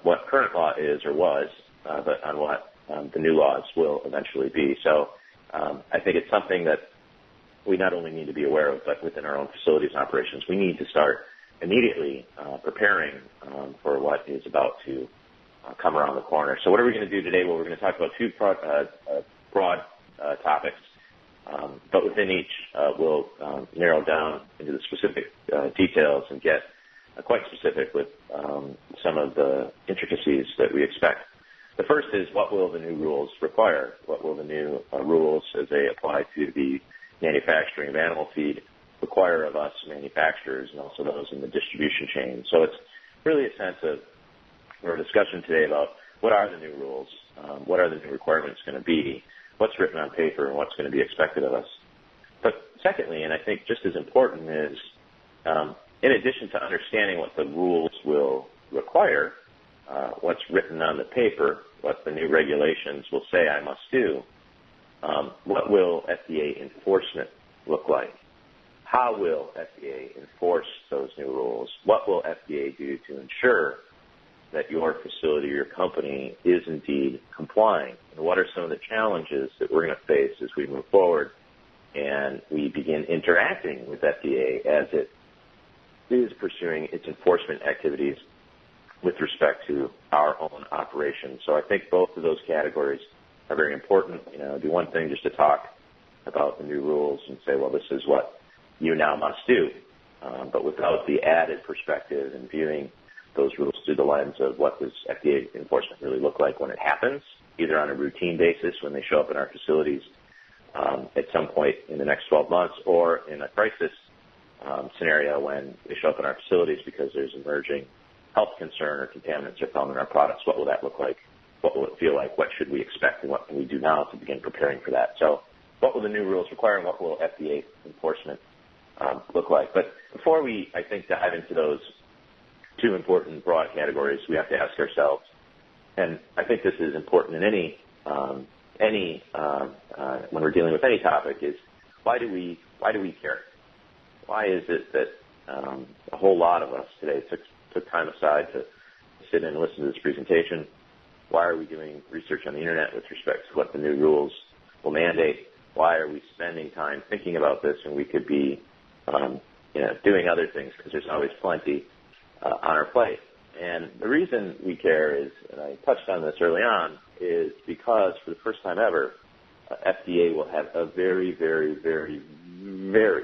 what current law is or was, but on what the new laws will eventually be. So I think it's something that we not only need to be aware of, but within our own facilities and operations, we need to start immediately preparing for what is about to come around the corner. So what are we going to do today? Well, we're going to talk about two broad topics, but within each, we'll narrow down into the specific details and get quite specific with some of the intricacies that we expect. The first is, what will the new rules require? What will the new rules, as they apply to the manufacturing of animal feed, require of us manufacturers and also those in the distribution chain? So it's really a sense of our discussion today about what are the new rules, what are the new requirements going to be, what's written on paper, and what's going to be expected of us. But secondly, and I think just as important, is in addition to understanding what the rules will require, what's written on the paper, what the new regulations will say I must do, what will FDA enforcement look like? How will FDA enforce those new rules? What will FDA do to ensure that your facility or your company is indeed complying? And what are some of the challenges that we're going to face as we move forward and we begin interacting with FDA as it is pursuing its enforcement activities with respect to our own operations? So I think both of those categories are very important. You know, it'd be one thing just to talk about the new rules and say, well, this is what you now must do, but without the added perspective and viewing those rules through the lens of what does FDA enforcement really look like when it happens, either on a routine basis when they show up in our facilities at some point in the next 12 months, or in a crisis scenario when they show up in our facilities because there's emerging health concern or contaminants are found in our products. What will that look like? What will it feel like? What should we expect? And what can we do now to begin preparing for that? So what will the new rules require, and what will FDA enforcement look like? But before we, I think, dive into those two important broad categories, we have to ask ourselves, and I think this is important in any when we're dealing with any topic, is why do we care? Why is it that a whole lot of us today took time aside to sit and listen to this presentation? Why are we doing research on the internet with respect to what the new rules will mandate? Why are we spending time thinking about this, and we could be doing other things, because there's always plenty on our plate? And the reason we care is, and I touched on this early on, is because for the first time ever, FDA will have a very, very, very, very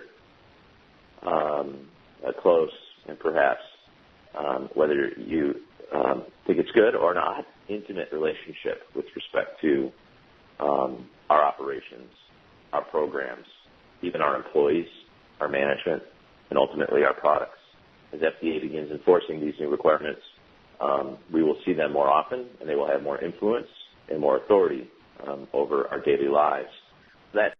close, and perhaps whether you think it's good or not, intimate relationship with respect to our operations, our programs, even our employees, our management, and ultimately our products. As FDA begins enforcing these new requirements, we will see them more often, and they will have more influence and more authority over our daily lives. That